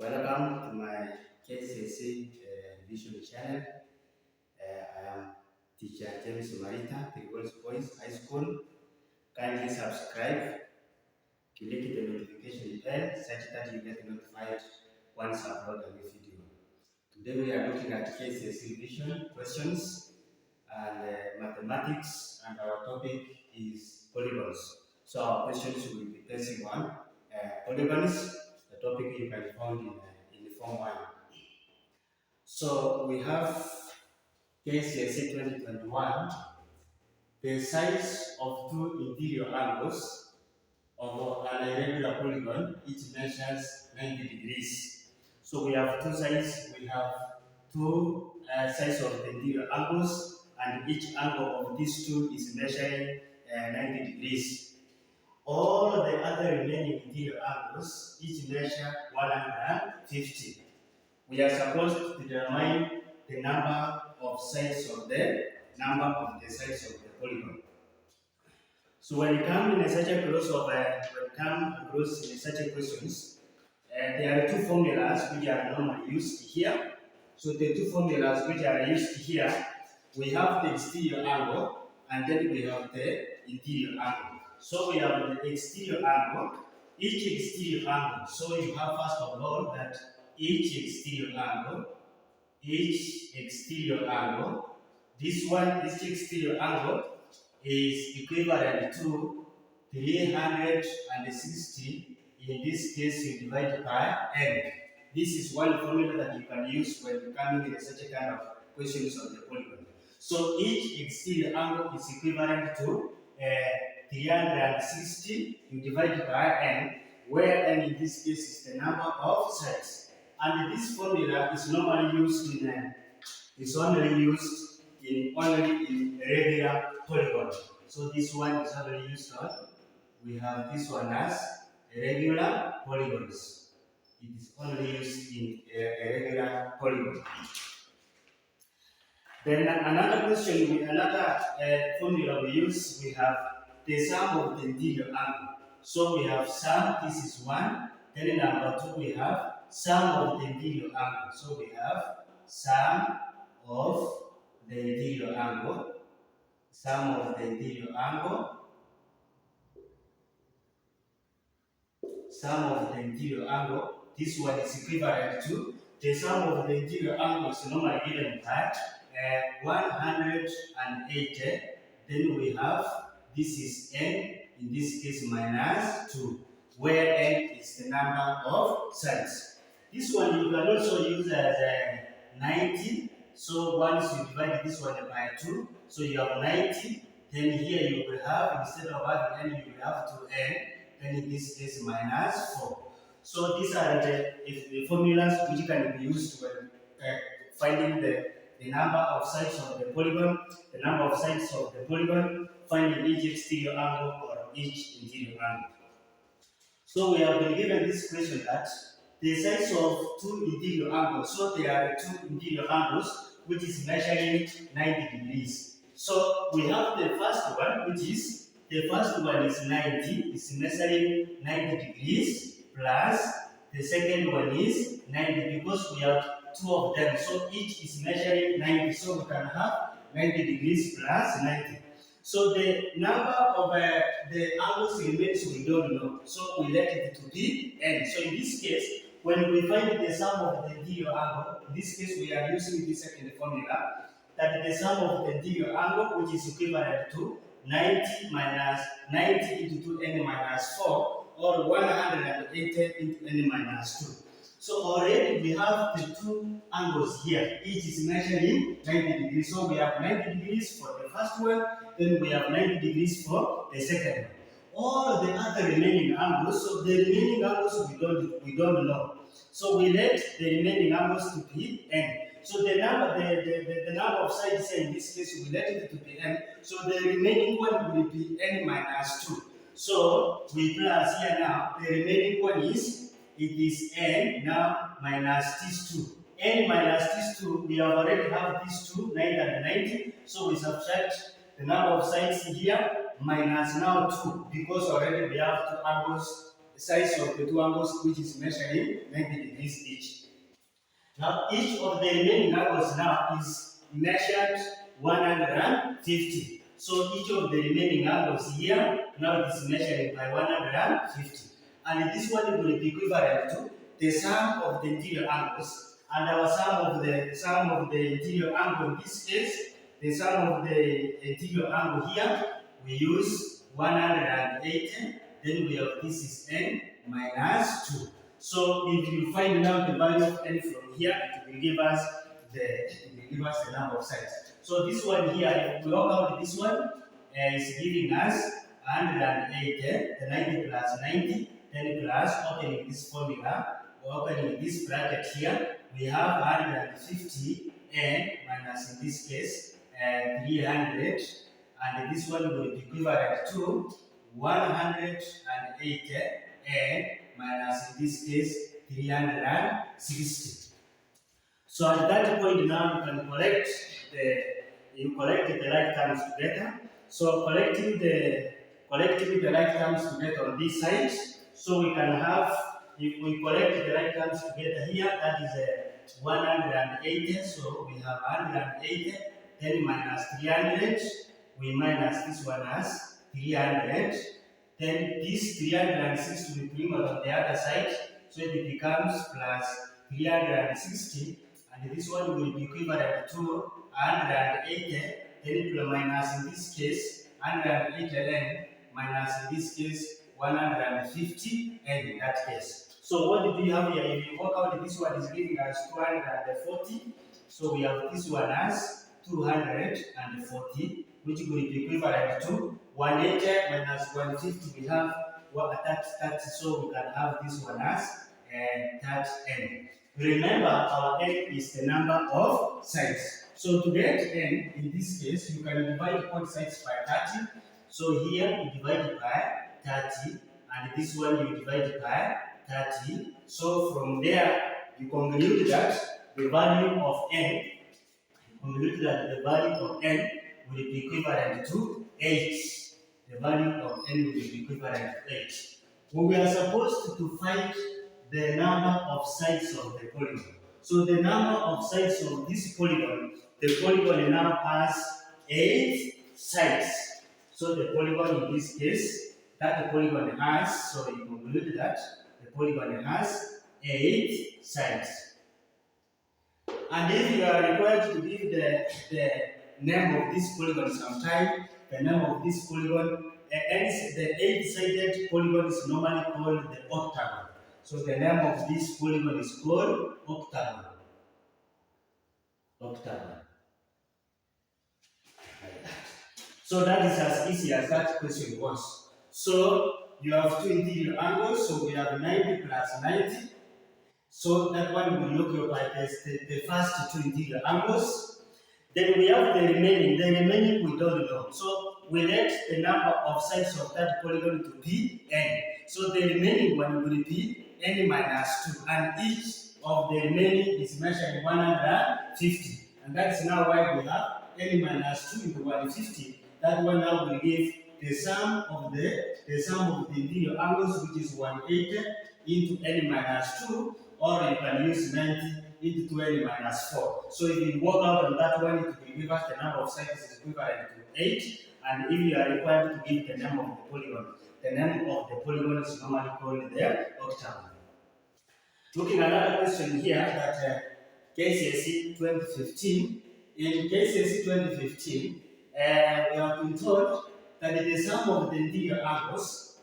Welcome to my kcse vision channel. I am teacher James Marita, the Girls Boys High School. Kindly subscribe, click the notification bell such that you get notified once I upload a new video. Today we are looking at kcse vision questions and mathematics, and our topic is polygons. So our questions will be based on polygons, the topic you can find in the Form 1. So we have kcse 2021, the size of two interior angles of an irregular polygon, each measures 90 degrees. So we have two sides, we have two sides of the interior angles, and each angle of these two is measuring 90 degrees. All the other remaining interior angles each measure 150. We are supposed to determine the number of sides of the polygon. So when you come in such a questions, there are two formulas which are normally used here. So the two formulas which are used here, we have the exterior angle and then we have the interior angle. So we have the exterior angle, each exterior angle. So you have first of all that each exterior angle, this exterior angle is equivalent to 360. In this case, you divide by n. This is one formula that you can use when coming in such a kind of questions on the polygon. So each exterior angle is equivalent to 360. You divide by n, where n in this case is the number of sides. And this formula is normally used only in regular polygon. So this one is already used on. We have this one as irregular polygons. It is only used in a regular polygon. Then another formula we use, we have the sum of the interior angle. So we have sum, this is 1. Then number 2, we have sum of the interior angle. So we have sum of the interior angle. Sum of the interior angle. Sum of the interior angle. This one is equivalent to the sum of the interior angle is normally given by 180. Then we have, this is n, in this case minus 2, where n is the number of sides. This one you can also use as 90. So once you divide this one by 2, so you have 90. Then here you will have, instead of having n, you will have 2n. Then in this case minus 4. So these are the formulas which can be used when finding the number of sides of the polygon, finding each exterior angle or each interior angle. So we have been given this question that the size of two interior angles, so there are two interior angles which is measuring 90 degrees. So we have the first one, which is, the first one is 90, is measuring 90 degrees, plus the second one is 90, because we have two of them, so each is measuring 90, so we can have 90 degrees plus 90. So the number of the angles remains we don't know, so we let it to be n. So in this case, when we find the sum of the interior angle, in this case we are using the second formula, that the sum of the interior angle, which is equivalent to 90 minus 90 into 2n minus 4, or 180 into n minus 2. So already we have the two angles here. Each is measuring 90 degrees. So we have 90 degrees for the first one, then we have 90 degrees for the second one. All the other remaining angles, so the remaining angles we don't know. So we let the remaining angles to be n. So the number of sides in this case we let it to be n. So the remaining one will be n minus 2. So we plus here now, the remaining one is, it is n now minus these 2. N minus these 2, we have already have these 2, 90 and 90. So we subtract the number of sides here minus now 2, because already we have two angles size of the two angles which is measuring 90 degrees each. Now each of the remaining angles now is measured 150. So each of the remaining angles here now it is measuring by 150. And this one will be equivalent to the sum of the interior angles. And our sum of the interior angle in this case, the sum of the interior angle here, we use 180. Then we have this is n minus 2. So if you find out the value of n from here, it will give us the number of sides. So this one here, if we work out this one, is giving us 180, the 90 plus 90, then plus opening this formula, opening this bracket here, we have 150 n minus in this case 300, and this one will be equivalent to 180 n minus in this case 360. So at that point now you can collect the right terms together. So collecting the right terms together on this side, so we can have, if we collect the right terms together here, that is 180. So we have 180, then minus 300, we minus this one as 300. Then this 360 will bring on the other side, so it becomes plus 360, and this one will be equivalent to 180, then plus minus in this case 180 n minus in this case 150 n in that case. So what do we have here? If you work out, this one is giving us 240, so we have this one as 240, which will be equivalent to 180 minus 150. We have that, so we can have this one as that n. Remember, our n is the number of sides. So to get n, in this case, you can divide both sides by 30. So here you divide by 30, and this one you divide by 30. So from there, you conclude that the value of n, will be equivalent to 8. The value of n will be equivalent to 8. When we are supposed to find the number of sides of the polygon. So the number of sides of this polygon, the polygon now has 8 sides. So the polygon in this case, that the polygon has, so you conclude that the polygon has 8 sides. And if you are required to give the name of this polygon sometime, the name of this polygon, the 8-sided polygon is normally called the octagon. So the name of this polygon is called octagon. Octagon. So that is as easy as that question was. So you have two interior angles, so we have 90 plus 90. So that one will occupy the first two interior angles. Then we have the remaining we don't know. So we let the number of sides of that polygon to be n. So the remaining one will be n minus 2, and each of the remaining is measured 150. And that's now why we have n minus 2 into 150. That one now will give the sum of the interior angles, which is 180 into n minus 2, or you can use 90 into 20 minus 4. So if you work out on that one, it will give us the number of sides is equivalent to 8. And if you are required to give the name of the polygon, the name of the polygon is normally called the octagon. Looking at another question here, that kcse 2015. In kcse 2015, we have been told that the sum of the interior angles,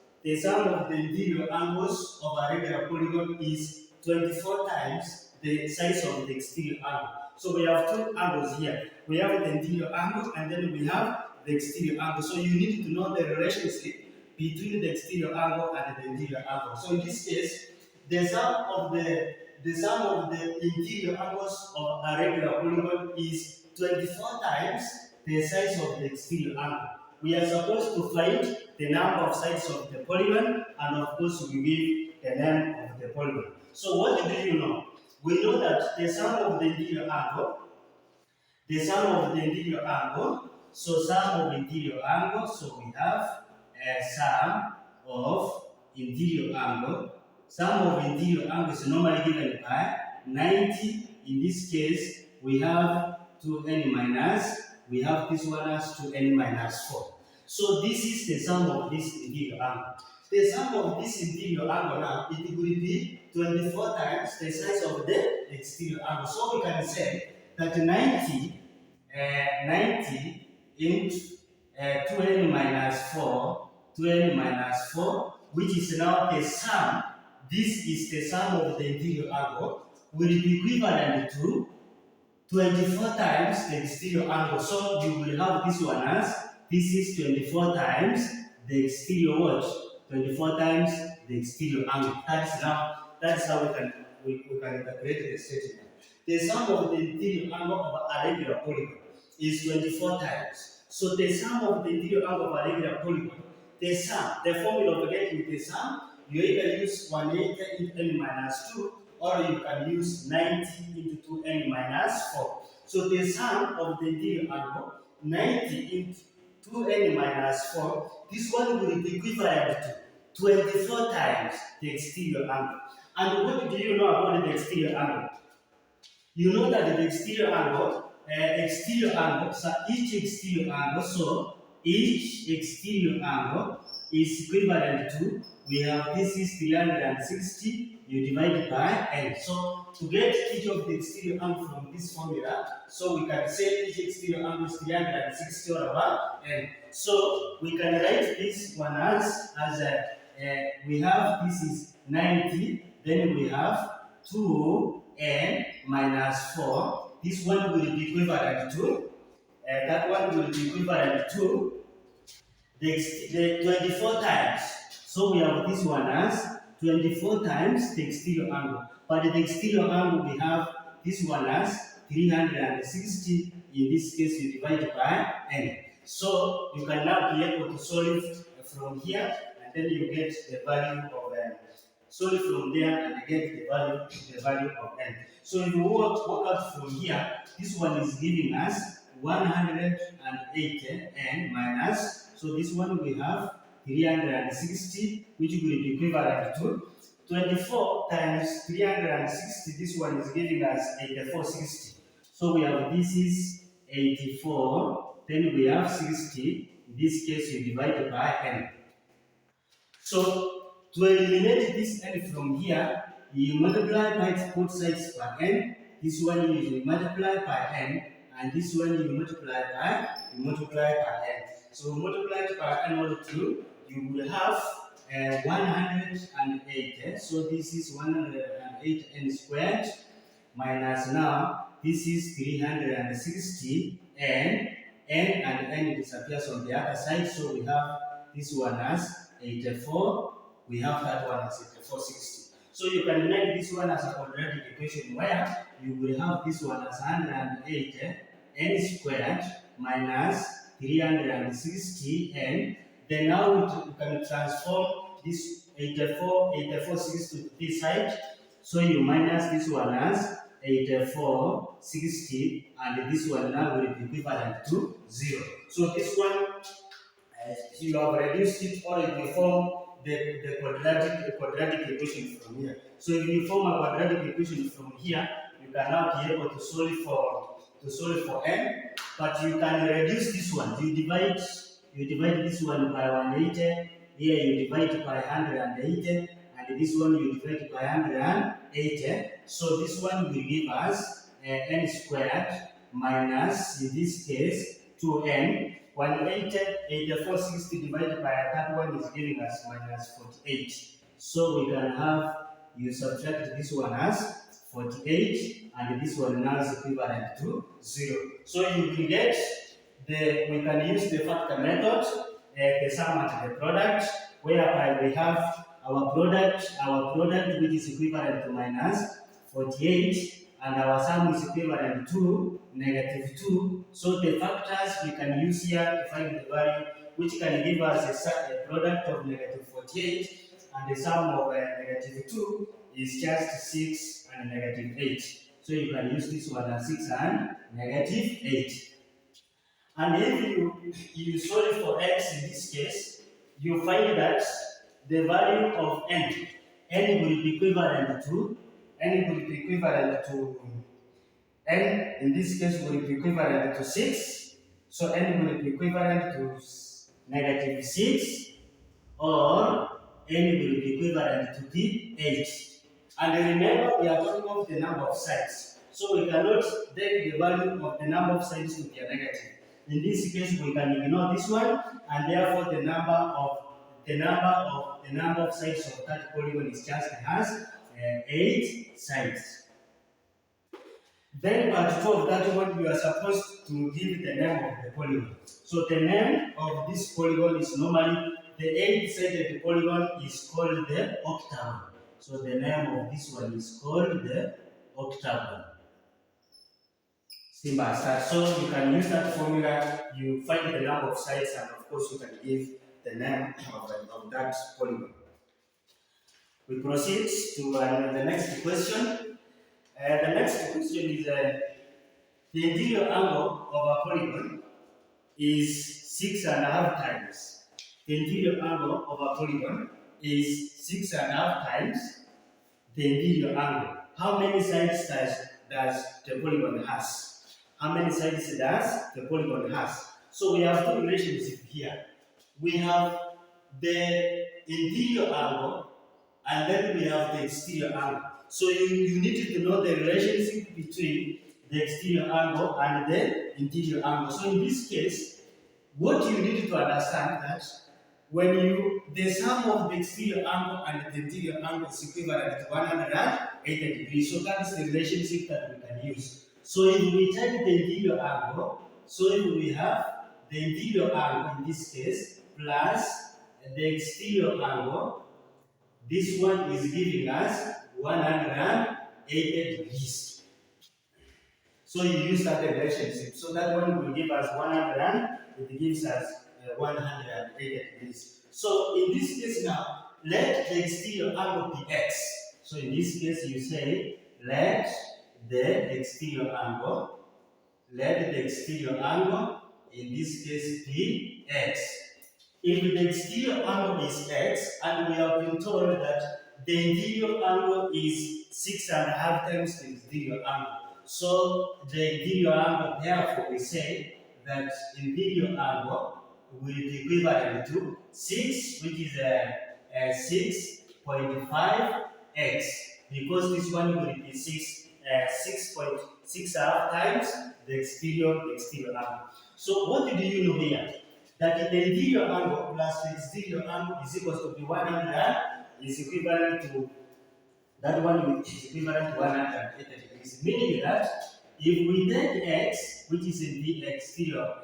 of a regular polygon is 24 times the size of the exterior angle. So we have two angles here. We have the interior angle, and then we have the exterior angle. So you need to know the relationship between the exterior angle and the interior angle. So in this case, the sum of the interior angles of a regular polygon is 24 times the size of the exterior angle. We are supposed to find the number of sides of the polygon, and of course we give the name of the polygon. So what do you know? We know that the sum of the interior angle, so sum of interior angle, so we have a sum of interior angle. Sum of interior angle is normally given by 90. In this case, we have 2n minus, we have this one as 2n minus 4. So this is the sum of this interior angle. The sum of this interior angle now, it will be 24 times the size of the exterior angle. So we can say that 90 into 2n minus 4, 2n minus 4, which is now the sum. This is the sum of the interior angle, will be equivalent to 24 times the exterior angle. So you will have this one as, this is 24 times the exterior what? 24 times the exterior angle. That is how we can calculate the statement. The sum of the interior angle of a regular polygon is 24 times. So the sum of the interior angle of a regular polygon, the formula of getting the sum, you either use 180 into n minus 2, or you can use 90 into 2n minus 4. So the sum of the interior angle, 90 into 2n minus 4, this one will be equivalent to 24 times the exterior angle. And what do you know about the exterior angle? You know that the exterior angle, so each exterior angle is equivalent to, we have this is 360, you divide by n. So to get each of the exterior angle from this formula, so we can say each exterior angle is 360 over n. So we can write this one as we have, this is 90, then we have 2n minus 4. This one will be equivalent to, that one will be equivalent to the 24 times. So we have this one as 24 times the exterior angle. But the exterior angle, we have this one as 360. In this case, you divide by n. So you can now be able to solve from here, and then you get the value of n. Solve from there and get the value of n. So if you work out from here, this one is giving us 180 n minus, so this one we have 360, which will be equivalent to 24 times 360. This one is giving us 8460. So we have, this is 84, then we have 60. In this case, you divide by n. So to eliminate this n from here, you multiply by both sides by n. This one you multiply by n, and this one you multiply by n. So multiply by n all through, you will have 180. So this is 180 n squared minus, now this is 360 n and n disappears on the other side. So we have this one as 84. We have that one as 8460. So you can make this one as a quadratic equation where you will have this one as 180 n squared minus 360 n. Then now we can transform this 8460 to this side. So you minus this one as 8460, and this one now will be equivalent to 0. So this one, you have reduced it, or if you form the quadratic equation from here. So if you form a quadratic equation from here, you can now be able to solve for n, but you can reduce this one. You divide this one by 180, here you divide by 180, and this one you divide by 180. So this one will give us n squared minus, in this case, 2n. 180, 8460 divided by that one is giving us minus 48. So we can have, you subtract this one as 48, and this one now is equivalent to 0. So you will get, we can use the factor method, the sum and the product, whereby we have our product which is equivalent to minus 48, and our sum is equivalent to negative 2. So the factors we can use here to find the value, which can give us a product of negative 48, and the sum of negative 2 is just 6 and negative 8. So you can use this one as 6 and negative 8. And if you solve for x in this case, you find that the value of n will be equivalent to n in this case will be equivalent to 6. So n will be equivalent to negative 6, or n will be equivalent to the 8. And remember, we are talking of the number of sides. So we cannot take the value of the number of sides to be a negative. In this case, we can ignore this one, and therefore the number of sides of that polygon is just as 8 sides. Then part 2 of that one, you are supposed to give the name of the polygon. So the name of this polygon is normally the 8-sided polygon is called the octagon. So the name of this one is called the octagon. Simple as that. So you can use that formula, you find the number of sides, and of course you can give the name of that polygon. We proceed to the next question. The next question is the interior angle of a polygon is 6.5 times. The interior angle of a polygon is 6.5 times the interior angle. How many sides does the polygon has? How many sides does the polygon has? So we have two relationships here. We have the interior angle, and then we have the exterior angle. So you need to know the relationship between the exterior angle and the interior angle. So in this case, what you need to understand that when the sum of the exterior angle and the interior angle is equivalent to 180 degrees. So that is the relationship that we can use. So if we take the interior angle, so if we have the interior angle in this case plus the exterior angle, this one is giving us 180 degrees. So you use that relationship. So that one will give us 100, it gives us 180 degrees. So in this case now, let the exterior angle be x. So in this case you say, let the exterior angle, in this case be x. If the exterior angle is x, and we have been told that the interior angle is 6.5 times the exterior angle. So the interior angle, therefore we say that interior angle will be equivalent to 6, which is 6.5x, because this one will be 6.6 times the exterior angle. So what do you know here? That the interior angle plus the exterior angle is equal to 100 is equivalent to that one is equivalent to 180 degrees. Meaning that if we take x, which is in the exterior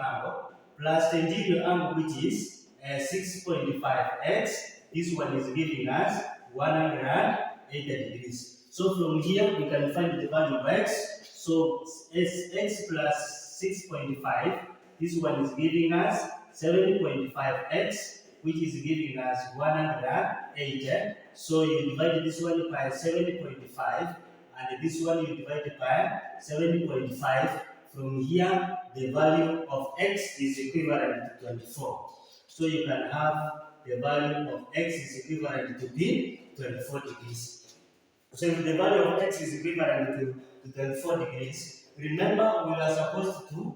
angle, plus the interior angle, which is 6.5x, this one is giving us 180 degrees. So from here we can find the value of x. So x plus 6.5. This one is giving us 7.5x, which is giving us 180. So you divide this one by 7.5, and this one you divide by 7.5. From here, the value of x is equivalent to 24. So you can have the value of x is equivalent to be 24 degrees. So if the value of x is equivalent to 24 degrees, remember we are supposed to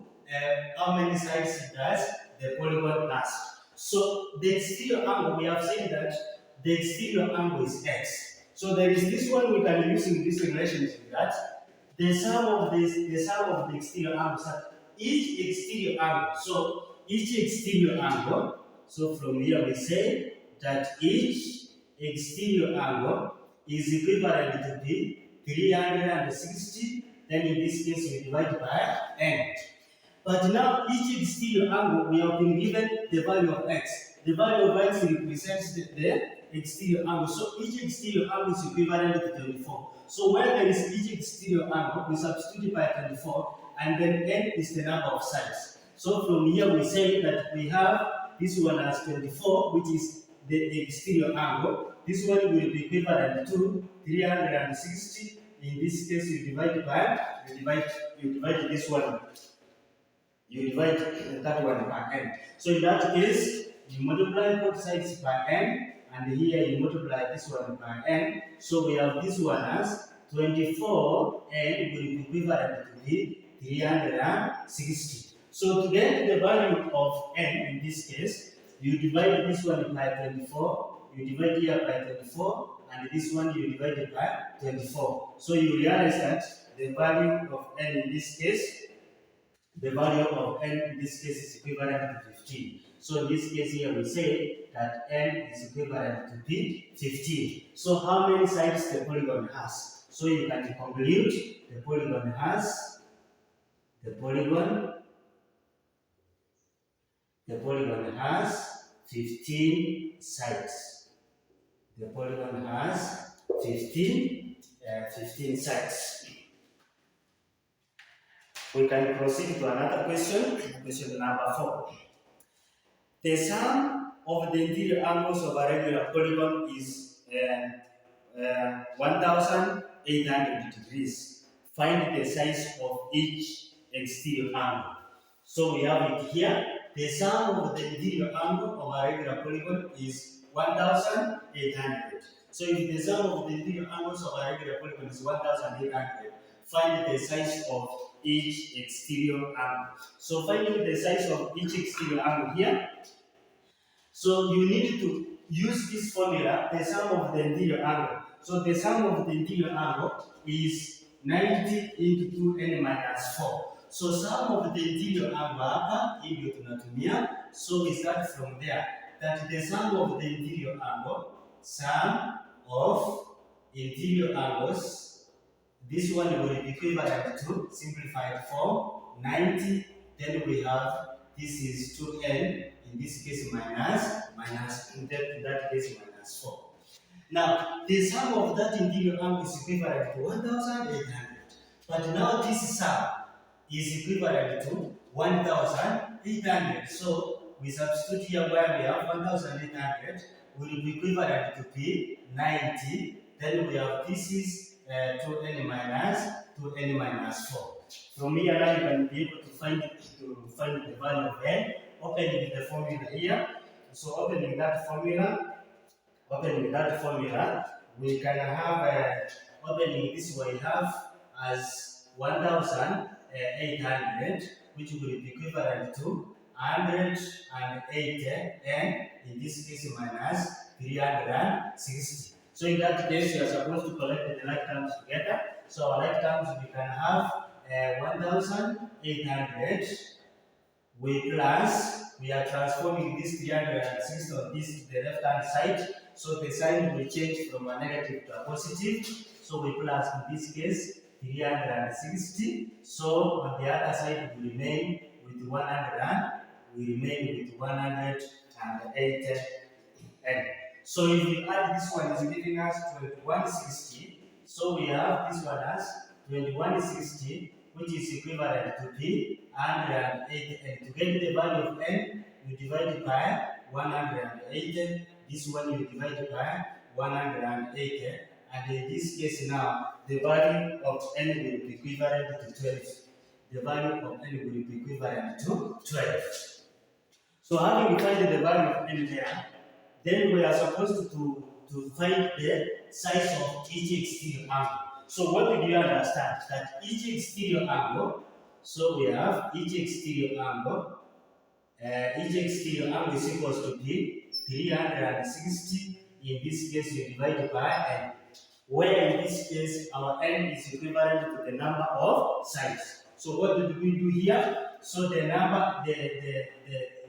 how many sides does the polygon has. So the exterior angle, we have said that the exterior angle is x. So there is this one we can use in this relationship, that the sum of the exterior angles, each exterior angle. So each exterior angle. So from here we say that each exterior angle is equivalent to the 360. Then in this case we divide by n. But now each exterior angle, we have been given the value of x. The value of x represents the exterior angle. So each exterior angle is equivalent to 24. So when there is each exterior angle, we substitute by 24, and then n is the number of sides. So from here we say that we have this one as 24, which is the exterior angle. This one will be equivalent to 360. In this case, you divide this one. You divide that one by n. So in that case, you multiply both sides by n, and here you multiply this one by n. So we have this one as 24n will be equivalent to be 360. So to get the value of n in this case, you divide this one by 24, you divide here by 24, and this one you divide it by 24. So you realize that the value of n in this case, the value of n in this case is equivalent to 15. So in this case here we say that n is equivalent to 15. So how many sides the polygon has? So you can conclude the polygon has 15 sides. The polygon has 15 sides. We can proceed to another question, question number 4. The sum of the interior angles of a regular polygon is 1800 degrees. Find the size of each exterior angle. So we have it here. The sum of the interior angle of a regular polygon is 1800. So if the sum of the interior angles of a regular polygon is 1800, find the size of each exterior angle. So finding the size of each exterior angle here, so you need to use this formula, the sum of the interior angle. So the sum of the interior angle is 90 into 2n minus 4. So sum of the interior angle hapa hivyo tunatumia. So we start from there. That the sum of the interior angle, sum of interior angles, this one will be equivalent to simplified form 90. Then we have this is 2n, in this case minus in that case minus 4. Now the sum of that interior angle is equivalent to 1800. But now this sum is equivalent to 1800. So we substitute here where we have 1800 will be equivalent to be 90. Then we have this is 2n minus 4. From here now you can be able to find the value of n. Opening the formula here. So opening that formula, we can have opening this we have as 1800, which will be equivalent to 180, and in this case minus 360. So in that case, you are supposed to collect the like terms together. So our like terms we can have 1800. We are transforming this 360 on this to the left hand side. So the sign will change from a negative to a positive. So we plus in this case 360. So on the other side we remain with 100. We remain with 180 n. So if we add this one, is giving us 2160. So we have this one as 2160, which is equivalent to P 180. And to get the value of n, you divide it by 180. This one you divide it by 180. And in this case now, the value of n will be equivalent to 12. The value of n will be equivalent to 12. So having defined the value of n there, then we are supposed to find the size of each exterior angle. So what did you understand? That each exterior angle, so we have each exterior angle is equals to be 360. In this case, you divide it by n, where in this case our n is equivalent to the number of sides. So what did we do here? So the number,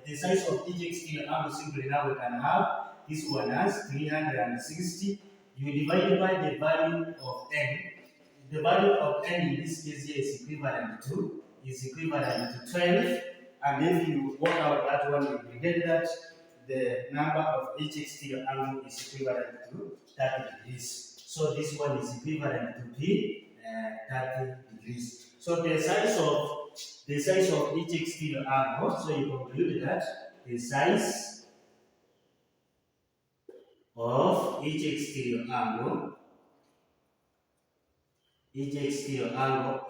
the size of each exterior angle, simply now we can have this one as 360. You divide it by the value of n. The value of n in this case here is equivalent to 12. And if you work out that one, you will get that the number of each exterior angle is equivalent to 30 degrees. So this one is equivalent to P 30 degrees. So the size of each exterior angle, so you conclude that the size of each exterior angle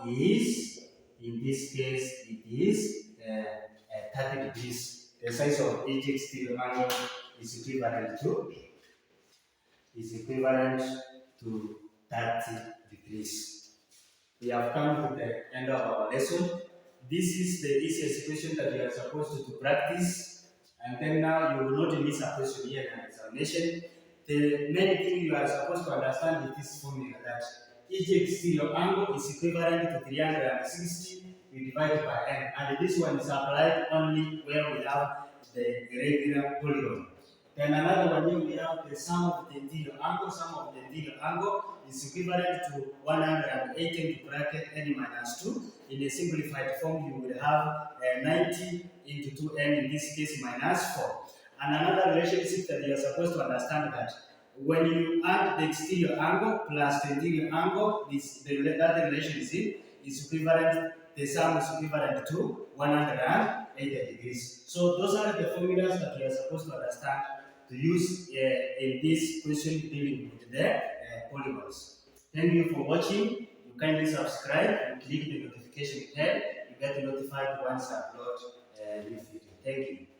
is, in this case, it is 30 degrees. The size of each exterior angle is equivalent to is equivalent to 30 degrees. We have come to the end of our lesson. This is the easiest question that you are supposed to practice, and then now you will not miss a question here in an examination. The main thing you are supposed to understand is this formula that each exterior angle is equivalent to 360 we divide by n, and this one is applied only where we have the irregular polygon. Then another one here we have the sum of the interior angle. Sum of the interior angle is equivalent to 180 bracket n minus 2. In a simplified form, you will have 90 into 2n, in this case minus 4. And another relationship that you are supposed to understand that when you add the exterior angle plus the interior angle, that relationship is equivalent, the sum is equivalent to 180 degrees. So those are the formulas that you are supposed to understand to use in this question dealing with the polygons. Thank you for watching. You kindly subscribe and click the notification bell. You get notified once I upload new video. Thank you.